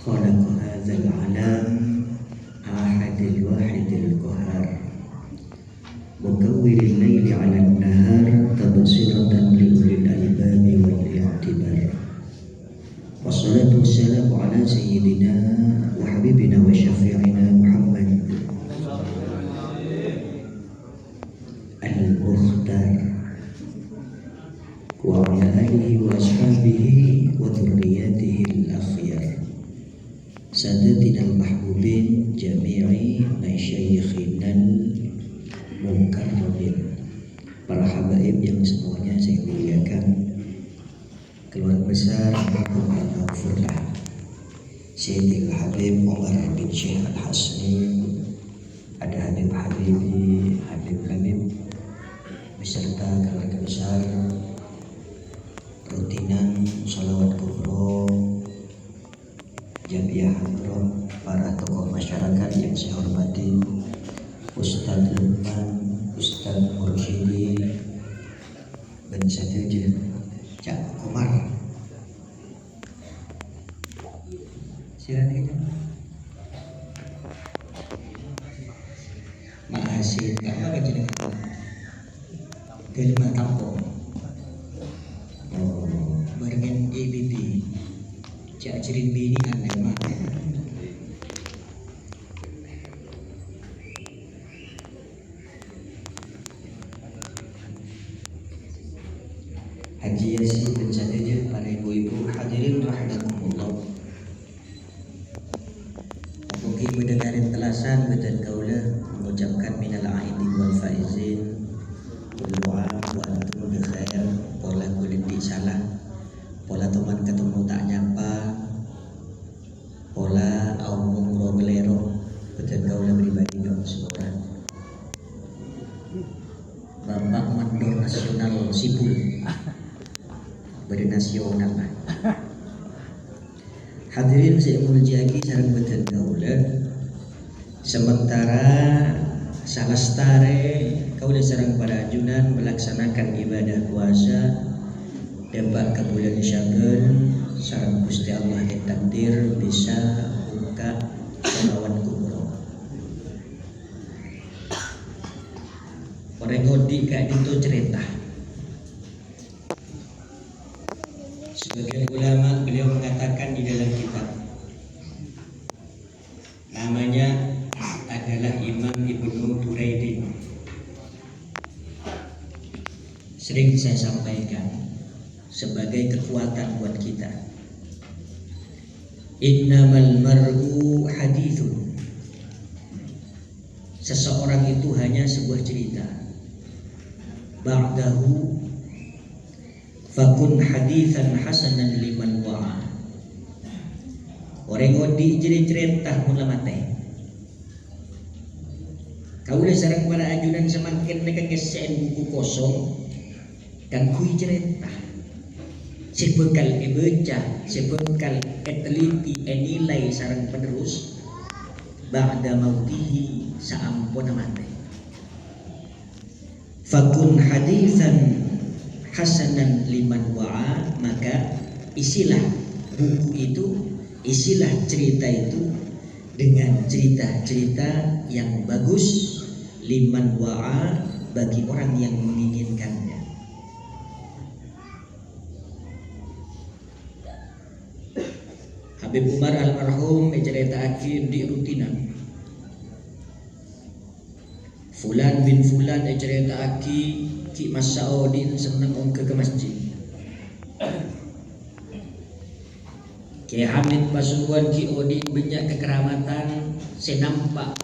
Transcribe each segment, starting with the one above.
خلق هذا العالم أحد الواحد القهار مكور الليل على النهار تبصرة لأولي الألباب والاعتبار والصلاة والسلام على سيدنا وحبيبنا وشفيعنا محمد المختار وعلى آله وأصحابه وذرياته الأخيار سادتنا المحبوبين جميع مشايخنا المكرمين. Para habaib yang semuanya saya muliakan, keluarga besar Al-Ghafurlah Syedil Habib Umar bin Syekh Al-Hasni, ada Habib Habibi, Habib beserta keluarga besar rutinan sholawat kubro Jamiah Hadroh, para tokoh masyarakat yang saya hormati, Ustadz Lukman, Ustadz Mursyidi, dan saja Cak Komar. Silakan. Makasih, apa kecil kelima tampung. Oh, barengan EBB. Cak cirin bini anda mak. Haji Yasin dan saja para ibu-ibu hadirin rahimakumullah. Mungkin mendengarin telasan betul kaulah mengucapkan minal aidin wal faizin berdoa wa antum bi khair, pola kulit di salah, pola teman ketemu tak nyapa, pola omong rogelero betul kaulah pribadi dong semoga Bapak Mandor Nasional Sipul bernasional lah. Hadirin saya muljaki sareng betul kaulah sementara salastare kaulah sareng para ajunan melaksanakan ibadah puasa debat ke bulan Syawal sareng Gusti Allah ditakdir bisa buka sholawat kubro. Orang ngodi kayak itu cerita. Sebagian ulama beliau mengatakan di dalam kitab namanya adalah Imam Ibnu Duraidin. Sering saya sampaikan sebagai kekuatan buat kita. Innamal mar'u hadithun. Seseorang itu hanya sebuah cerita. Ba'dahu fakun hadithan hasanan liman wa'a. Orang ngodi jadi cerita mula mati. Kau dah sarang para ajunan semakin mereka ngesen buku kosong kan kui cerita. Sebekal baca, sebekal teliti nilai sarang penerus ba'da mautihi saampuna mati. Fakun hadithan hasanan liman wa'a, maka isilah buku itu, isilah cerita itu dengan cerita-cerita yang bagus liman wa'a bagi orang yang menginginkannya. Habib Umar almarhum menceritakan di rutinan Fulan bin Fulan menceritakan Ki Mas Saudin senang ke masjid. Ki Hamid Pasuruan Ki Odin banyak kekeramatan saya nampak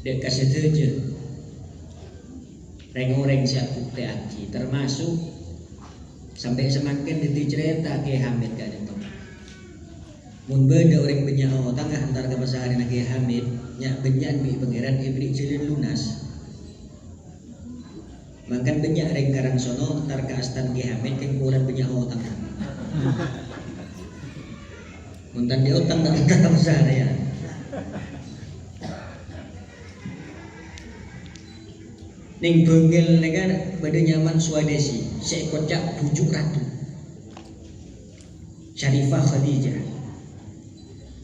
dia kasih saja reng-reng siapuk teaki termasuk sampai semakin dicerita Ki Hamid kan itu mun beda orang banyak tangga antara ke pasahari Ki Hamid nyak banyak bi pangeran ibri cilin lunas. Makan banyak reng karang sono ntar ke astan Ki Hamid yang bulan banyak utang. Muntan dia utang tak utang besar ya. Ning bengkel negar pada nyaman Swadesi, seekor cak bujuk ratu. Syarifah Khadijah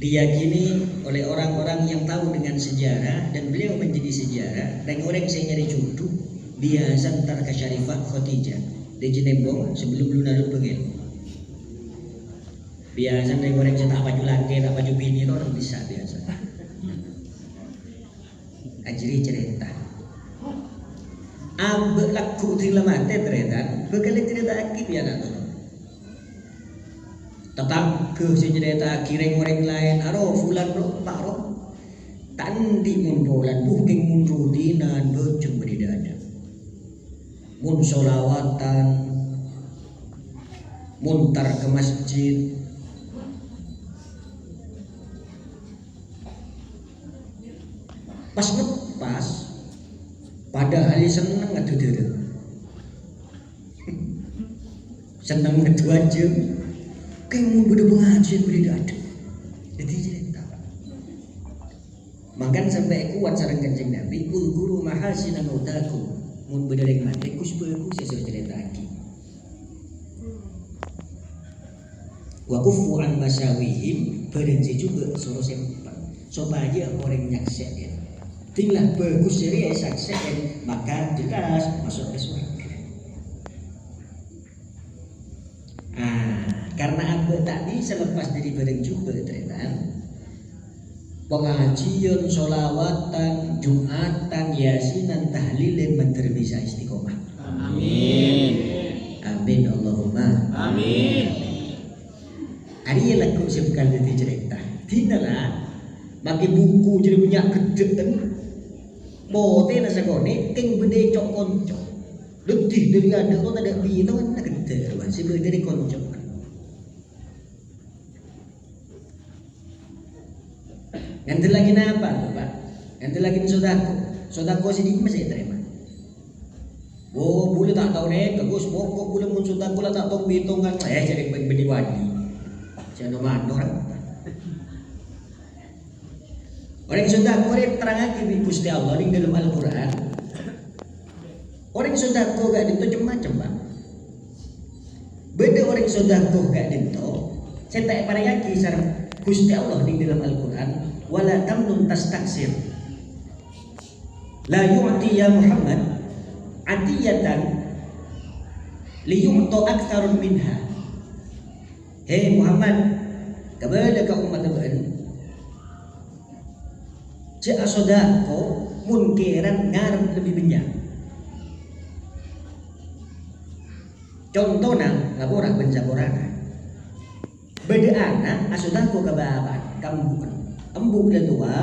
diyakini oleh orang-orang yang tahu dengan sejarah, dan beliau menjadi sejarah dan orang saya nyari cucu biasa antar ke Syarifah Khadijah di Jenembong sebelum lunar pengen biasa dari orang saya tak baju laki tak baju bini orang bisa biasa ajri cerita ambek laku tila mate ternyata bekali cerita akib ya nak tetap ke secerita kiring orang lain aro fulan ro pak ro tandi mun bulan buking mun rutinan bocung beridada mun solawatan muntar ke masjid pas ngepas padahal seneng atuh deu seneng ngedu aja kayak mun beda pengajian beda ada jadi cerita makan sampai kuat sareng Kanjeng Nabi guru mahasinan utaku mun beda rek mati ku sebeku saya cerita lagi wa kufu an masawihim berenci juga suruh sempat supaya orang nyaksikan tinggal bagus dari saksikan maka jelas masuk ke surga. Karena aku tadi selepas dari bareng juga ternyata pengajian, sholawatan, jumatan, yasinan, tahlilan bener bisa istiqomah. Amin. Amin Allahumma. Amin. Hari laku sebekal dari cerita. Dinalah pakai buku jadi punya kedekan. Bote nasa kone keng bede cok konco. Lebih dari ada kok ada bi itu kan nak gede lah si dari konco. Nanti lagi apa, Pak? Nanti lagi sodako sini masih terima. Oh, boleh tak tahu nih, bagus pokok boleh mun sodako lah tak tahu bitongan. Jadi bedi wadi. Jangan mana orang. Orang sodako ini terangkan di Gusti Allah di dalam Al-Quran. Orang sodako gak dinto macam-macam, Pak. Beda orang sodako gak dinto. Saya tak pada yakin sarang Gusti Allah di dalam Al-Quran. Wala tamnun tastaksir la yu'ti ya Muhammad atiyatan liyu'ta aktsarun minha. Hei Muhammad kepada kaum umat Nabi cek sodako munkiran ngarep lebih banyak. Contohnya ngapura bencaporana beda anak asodako kababan kamu embuk lah tua,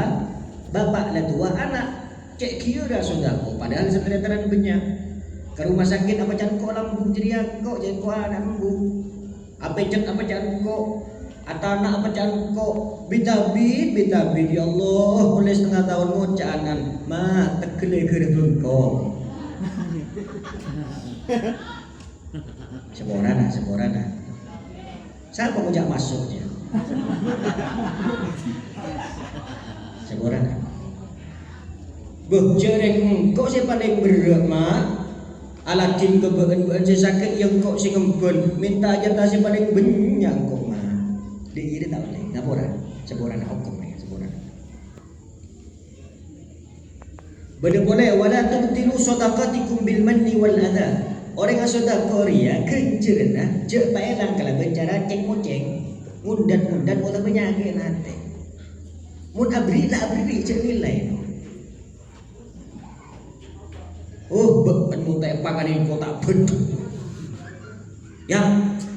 bapak lah tua, anak cek kira dah sodako. Padahal sebenarnya banyak. Ke rumah sakit apa canko lambung jadi angko jadi ko anak embuk. Apa canko atau anak apa canko bitabit ya Allah boleh setengah tahun ngocanan mah tekele ke bengkong. Seborana. Siapa ngajak masuknya? Seborang berjareng kok saya paling berat mak alatin kebeen saya sakit yang kok si kembun minta jatah saya paling banyak kok mak dia tak boleh ngaporan seborang hukum nih seborang boleh wala tubtilu sadaqatikum bil manni wal adha orang yang sedekah ria kencerna je paelang kalau bicara ceng-moceng mundan orang penyakit nanti mun abri cek nilai. Oh, ben mun tak pakanin kota bendu. Ya,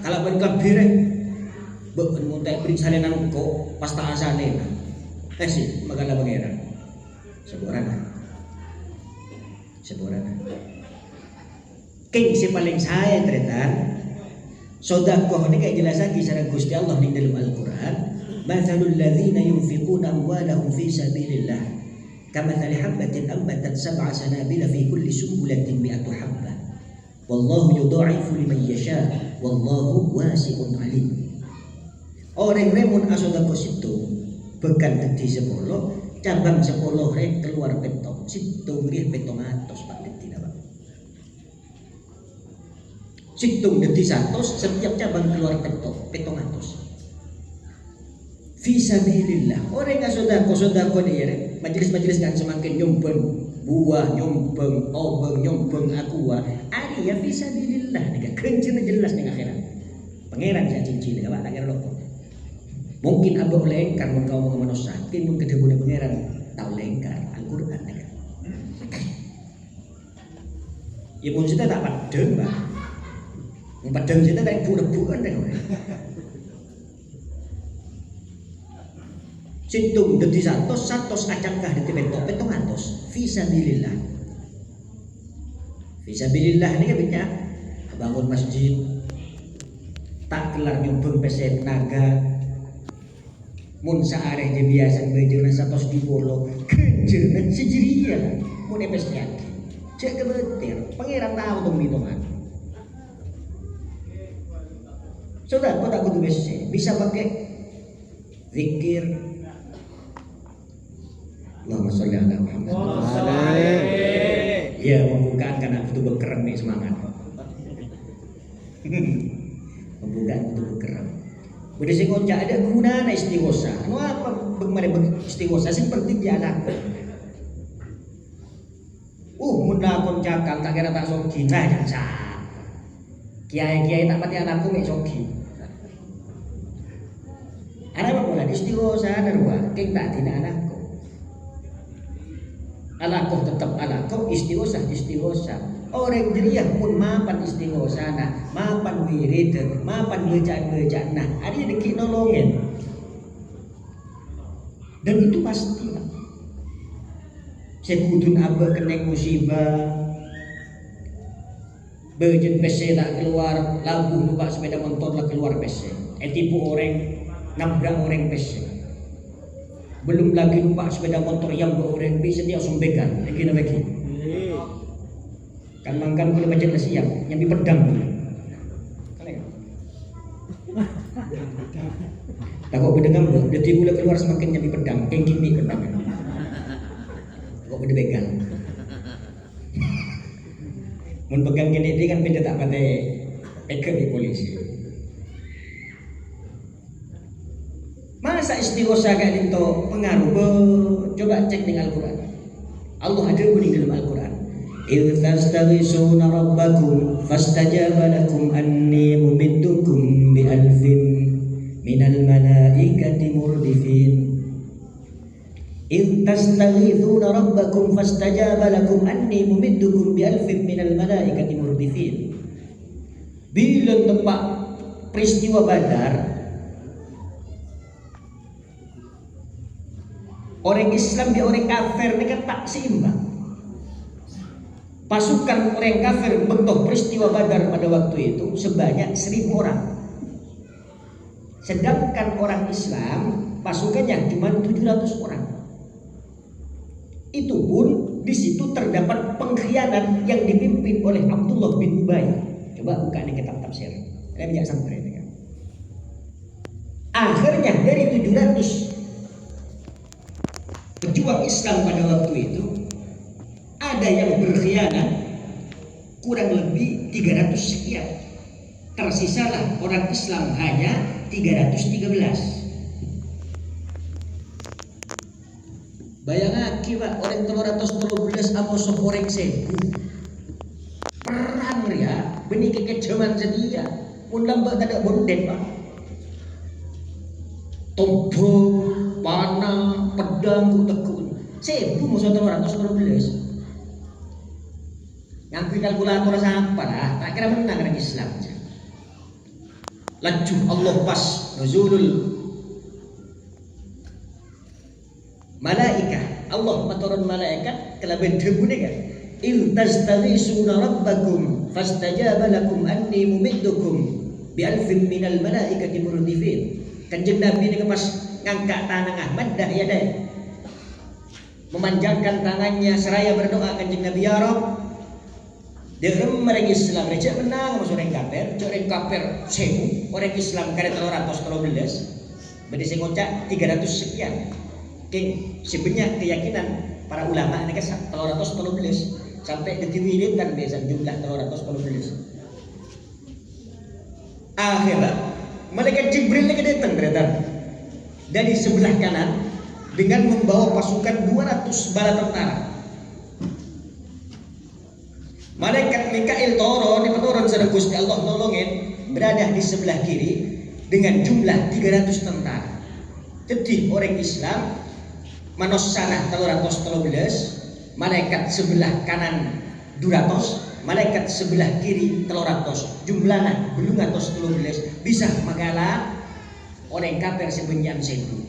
kalau ben kabire ben mun tak beri salenan kok pas tak asane. Sih, magala pangeran. Seborana. King si paling saya tretan. Sedekah ini kayak jelas lagi sareng Gusti Allah di dalam Al-Qur'an. Mathalul ladzina yunfiquna amwalahum fi sabilillah kamathali habatin ambatat sab'a sanabila fi kulli sumbulatin mi'atu habbah wallahu yudha'ifu liman yasha wallahu wasi'un alim. Orang remun asodako situ bekan tadi 10 cabang 10 rek keluar petong situ ngirih petong atos Pak Detina Pak. Situng detik 100 setiap cabang keluar petong atus. Fisabilillah. Orang yang sodako dia majelis-majelis kan semakin nyumpeng buah, nyumpeng obeng, nyumpeng aqua. Ari ya fisabilillah nih kencen jelas nih akhirat. Pangeran saya cincin enggak tak kira loko. Mungkin abah lengkar mun kau mau manusia, timun kedebune pangeran tahu lengkar Al-Qur'an kan. Ya pun kita tak padeng, Pak. Mun padeng kita tak budak-budak kan. Situng detik 100 acangkah detik petong atus. Fisabilillah. Fisabilillah ini kan banyak. Bangun masjid, tak kelar nyumbang pesen tenaga. Mun saareh je biasa bejeuna 100 dibolo, kenjeungan sejeria. Mun epes yakin. Cek kebetir, pangeran tahu dong hitungan. Sudah, kau tak kudu bisa pakai zikir. Allahumma sholli ala Muhammad. Ya, membukaan karena itu berkerem nih semangat. Membukaan itu berkerem. Udah sing ngocak ada gunana istighosa. Anu apa bagaimana istighosa seperti anak. Mun lakon cakal tak kira tak sogi nah jangan. Kiai-kiai tak pati anakku mek sogi. Ana apa bulan istighosa darwa king tak dina anakku. Anakku tetap anakku istighosa. Orang jeriah pun mapan istighosa nah, mapan wirid, mapan bejaan nah, ada deki nolongin. Dan itu pasti. Sekudun abah kena musibah, bejen PC tak keluar, labu numpak sepeda motor tak keluar PC. Tipu orang, nabrak orang PC. Belum lagi numpak sepeda motor yang orang bisa dia langsung begal, lagi. Kan mangkan kalau baca siap, nyambi pedang. Tak kok bedengam, detik udah keluar semakin nyambi pedang, kengking di pedang. Kok beda begal. Mun pegang gini dia kan beda tak pakai pegang di polisi. Masa istighosa kayak itu pengaruh? Coba cek di Al-Quran. Allah ada bunyi dalam Al-Quran. إذ تستغيثون ربكم فاستجاب لكم أني ممدكم بألف من الملائكة مردفين إذ تستغيثون ربكم فاستجاب لكم أني ممدكم بألف من الملائكة مردفين. Bila tempat peristiwa Badar, orang Islam dan orang kafir ini kan tak seimbang. Pasukan orang kafir bentuk peristiwa Badar pada waktu itu sebanyak 1000 orang. Sedangkan orang Islam pasukannya cuma 700 orang. Itu pun di situ terdapat pengkhianat yang dipimpin oleh Abdullah bin Ubay. Coba buka di kitab tafsir. Saya tidak sampai ini kan. Akhirnya dari 700 pejuang Islam pada waktu itu ada yang berkhianat kurang lebih 300 sekian. Tersisalah orang Islam hanya 313. Bayangake Pak, orang 313 apa orang 1000. Perang ya, benih kekejaman sedia. Mun lambat ada bondet Pak. Tombol, panah, pedang, tekun. 1000 musuh 313. Nganggu kalkulator apa lah, tak kira menang orang Islam. Laju Allah pas nuzulul malaikah, Allah maturun malaikat kelaben debune kan. Il tastaghisuna rabbakum fastajaba lakum anni mumiddukum bi alfin minal malaikati murdifin. Kanjeng Nabi ini pas ngangkat tangan Ahmad dah ya dah. Memanjangkan tangannya seraya berdoa kanjeng Nabi, ya Rabb, dengan orang Islam, recek menang sama orang kafir 1000, orang Islam kare 313, berarti saya ngocak 300 sekian. Sebenarnya keyakinan para ulama ini kan 313 sampai ditiwirin kan biasa jumlah 313. Akhirat malaikat Jibril lagi datang ternyata dari sebelah kanan dengan membawa pasukan 200 bala tentara. Malaikat Mikail turun sareng Gusti Allah nolongin berada di sebelah kiri dengan jumlah 300 tentara. Jadi orang Islam manos sana 313, malaikat sebelah kanan 200, malaikat sebelah kiri 300. Jumlahnya belum 13 bisa magala orang kafir sebenyan sedu.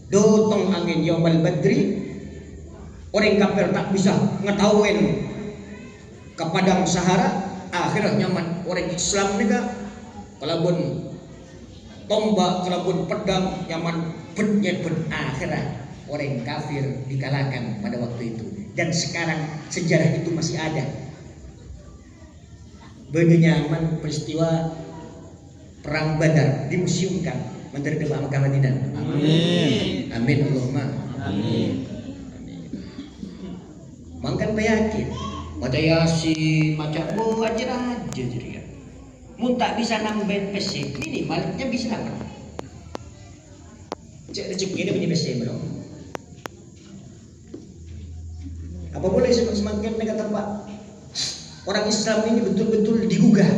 Dotong angin Yaumal Badri, orang kafir tak bisa ngetahuin ke padang Sahara. Akhirnya nyaman orang Islam nega kalabun tombak kalabun pedang nyaman bet akhirnya orang kafir dikalahkan pada waktu itu. Dan sekarang sejarah itu masih ada. Benyaman peristiwa perang Badar dimuseumkan menteri doa Mekah Madinah. Amin. Amin Allahumma. Amin. Mangkan peyakin baca Yasin macam aja jadi kan. Mun tak bisa nambahin PC minimalnya bisa apa? Cek rezeki dia punya PC belum? Apa boleh semakin kata Pak? Orang Islam ini betul-betul digugah.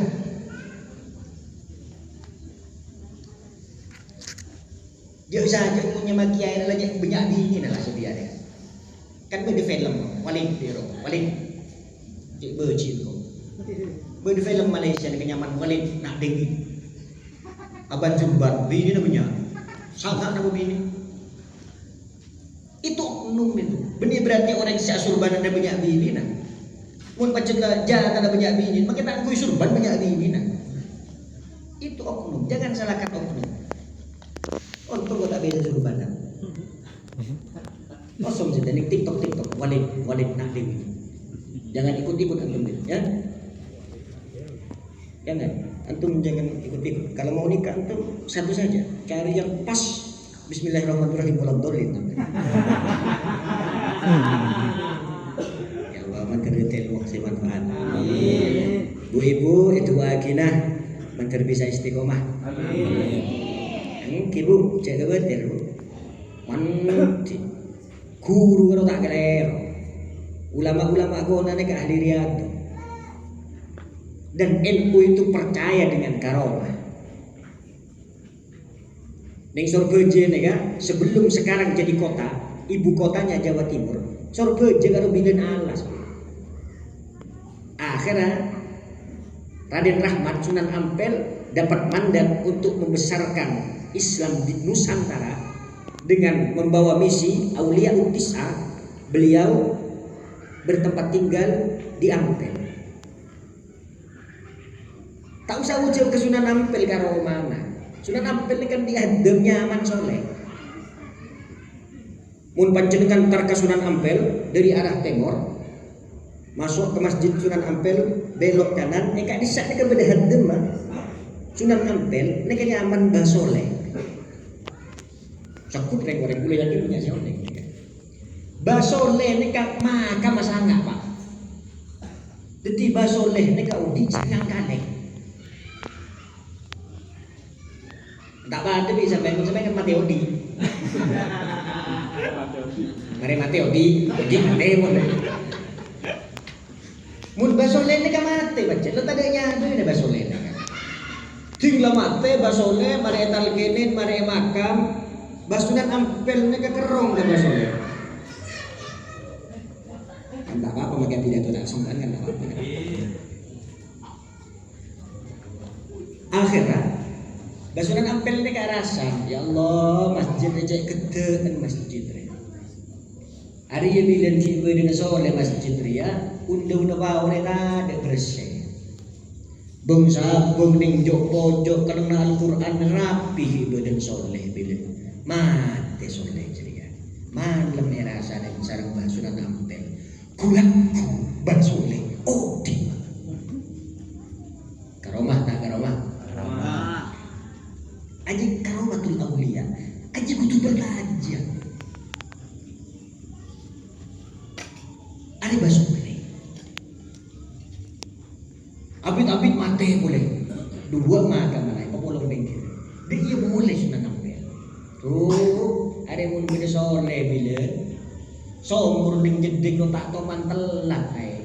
Dia saja punya makiai lagi banyak dingin lah sebiarnya. Kan di film Walid Biro, Walid Cik bercin kok. Di film Malaysia ni kenyaman Walid nak dingin. Abang Jumbar bini namanya. Sangat nama bini. Itu oknum itu. Benih berarti orang yang surban ada banyak bini nah. Mun pacet jahat ada banyak bini, makin tak kui surban banyak bini nah. Itu oknum, jangan salahkan oknum. Untung kau tak beda surban nah. Kosong saja nih TikTok Walid nak dingin. Jangan ikut-ikut antum ya. Jangan, antum jangan ikut-ikut. Kalau mau nikah antum satu saja, cari yang pas. Bismillahirrahmanirrahim. Waladhdallin. Ya Allah, mengkerjakan waktu manfaat. Amin. Bu ibu itu wakinah mengker bisa istiqomah. Amin. Ibu cek kebetir bu. Manti guru kalau tak keren. Ulama-ulama agama ke ahli riyadh. Dan NU itu percaya dengan karomah. Neng Sorbeje nega sebelum sekarang jadi kota, ibu kotanya Jawa Timur. Sorbeje karo bilen alas. Akhirnya Raden Rahmat Sunan Ampel dapat mandat untuk membesarkan Islam di Nusantara dengan membawa misi Aulia Utisa. Beliau bertempat tinggal di Ampel. Tak usah ujian ke Sunan Ampel karo mana. Sunan Ampel ini kan diadem nyaman soleh. Mun panjenengan tar ke Sunan Ampel dari arah timur, masuk ke Masjid Sunan Ampel, belok kanan, kak di sana kan beda hadem mah. Sunan Ampel ini kan nyaman bah soleh. Sakut orang kuliah lagi punya soleh. Bah soleh ini kan maka masangga pak. Jadi bah soleh ini kan udi sangang kaleng. Tak ada bisa sampai kan Mateodi. Mari Mateodi, jadi Mateo. Mun basole ni ka mate baca, lo tadanya ada ni basole ni. Tinggal mate basole, mari talkenin, mari makam, basunan Ampel ni ka kerong ka basole. Tak apa makan tidak tu tak sungkan kan tak apa. Akhirnya Basuran Ampel ini ke arasan, ya Allah masjid aja ketean masjid re. Hari ini bilan ciba dengan soleh masjid re ya, unda bau re ada bersih. Bangsa ning jok pojok karena Al-Quran rapi badan soleh bilan. Mate soleh ceria. Malam erasa dan sarang basuran Ampel. Kulangku basoleh. Oh di. Karomah tak karomah? Aji karomatul aulia, aji kudu belajar. Ada bahasa boleh. Abid mate boleh. Dua makan mana? Popolo sore bila somur ning jeding no tak to mantelan ae.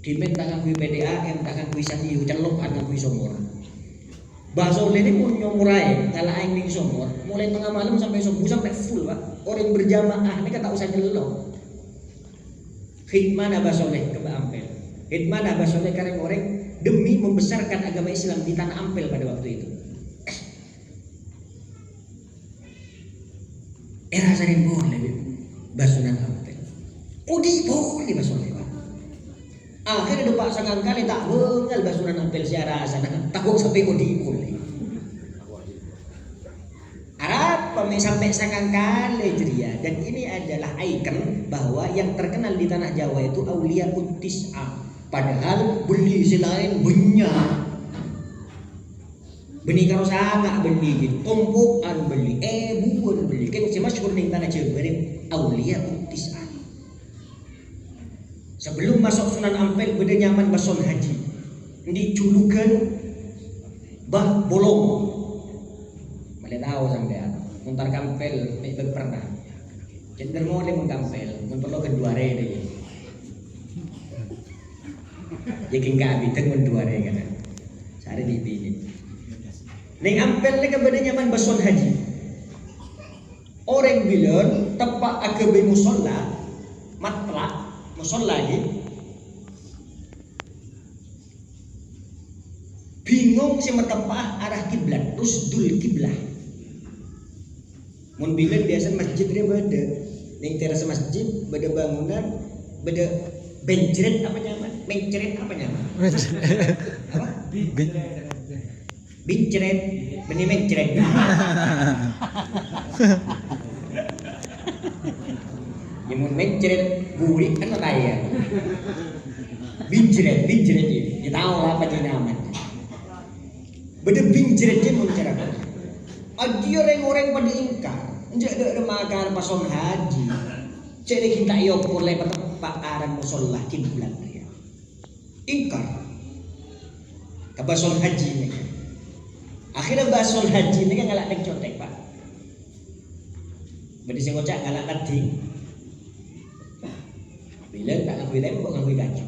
Dimen tangan kui PDAM, tangan kui sandi celuk tangan kui somur. Bahasa ini pun nyomurai kalau aing ning somor mulai tengah malam sampai subuh sampai full Pak. Orang berjamaah ini kata usah nyelok. Hikmah Abah Soleh ke Ampel. Hikmah Abah Soleh karena orang demi membesarkan agama Islam di tanah Ampel pada waktu itu. Era sering boleh basunan Ampel. Udi boleh Abah Soleh Pak. Akhirnya depak sangat kali tak bengal basunan Ampel siara sana takut sampai udi boleh. Sampai sangat kali ceria dan ini adalah ikon bahwa yang terkenal di tanah Jawa itu Aulia Tis'ah. Padahal beli selain banyak beni karo sangat beli tumpukan beli bukan beli kan si masyhur ning tanah Jawa Aulia Tis'ah. Sebelum masuk Sunan Ampel beda nyaman bason haji dijulukan bah bolong boleh tahu sampean muntar kampel mek pernah cender mole mun kampel mun perlu kedua re deh jadi enggak abiten mun dua re kan sare dipilih ning ampel nek beda nyaman bason haji orang bilang tepak agak musola matlak musola lagi bingung si metempah arah kiblat terus dul kiblah. Mun bilang biasa masjid dia beda, ning teras masjid beda bangunan, beda bencret apa nyaman, bencret apa nyaman? Apa? Bencret, benih bencret. Ya mun bencret burik kan kaya. Bencret ini, dia tahu apa dia nyaman. Beda bencret dia mun cara. Adi orang-orang pada ingkar, njak ada makan pason haji. Jadi kita iyo boleh pak aran musolah kiblat dia. Ingkar, ke pason haji ni. Akhirnya pason haji ni kan ngalak dek cotek pak. Beri si ngocak ngalak tadi. Bila tak ngakui tembok ngakui gaji.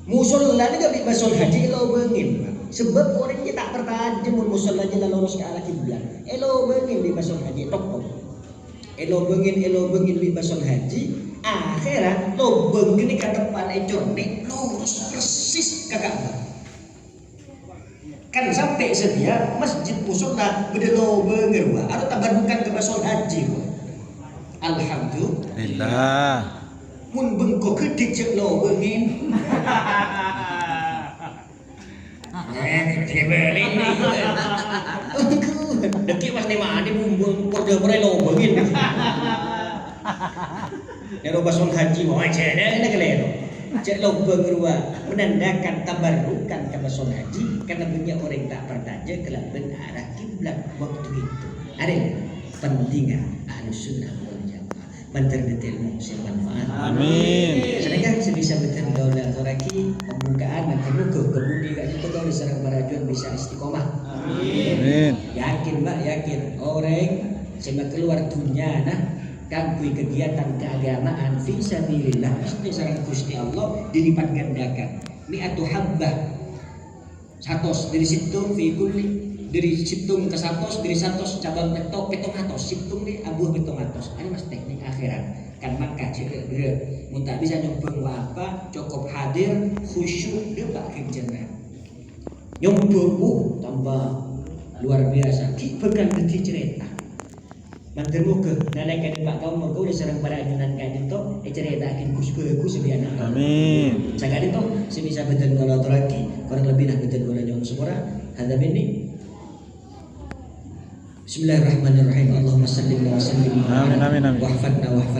Musolah ni gak pason haji lo bengin pak. Sebab orang dia tak bertajam musola je lalu lurus ke arah kiblat. Elo bengin di bason haji tok. Elo bengin di bason haji. Akhirat lo bengin ke depan ejorne lurus persis ke Ka'bah. Kan sampai sedia masjid musola beda lo bengin wa. Atau tabarukan ke bason haji wa. Alhamdulillah. Mun bengko kedik je lo bengin. Beli ni. Deki mas ni mah ni bumbung porda pore lo bengin. Ya bason haji mau aja dah kelero. Cek lo berua menandakan tabarrukan ke bason haji karena banyak orang tak bertanya ke arah kiblat waktu itu. Ada pentingan Ahlussunnah wal Jamaah menterdetail manfaat. Amin. Sedangkan sebisa betul daulah toraki pembukaan dan terluka kebudi kat situ kau diserang merajuan bisa istiqomah. Amin. Yakin mbak yakin orang sehingga keluar dunia nah kan kui kegiatan keagamaan fi sabilillah mesti sareng Gusti Allah dilipat gandakan. Mi'atu habbah. Satos dari situ fi kulli dari situng ke satos dari satos cabang petong atos situng ni abuh petong atos. Ini mas teknik akhirat kan maka cek mun tak bisa nyombong apa cukup hadir khusyuk dia tak kejenak nyombong tambah luar biasa ki pegang deti cerita mantermu ke nalaikan pak kau mau kau diserang para ajunan kan itu cerita akin kusbeku sebiana amin sagad itu sebisa betul kalau teraki kurang lebih nak betul kalau jangan semua hadap ini Bismillahirrahmanirrahim Allahumma salli wa sallim amin amin amin wahfadna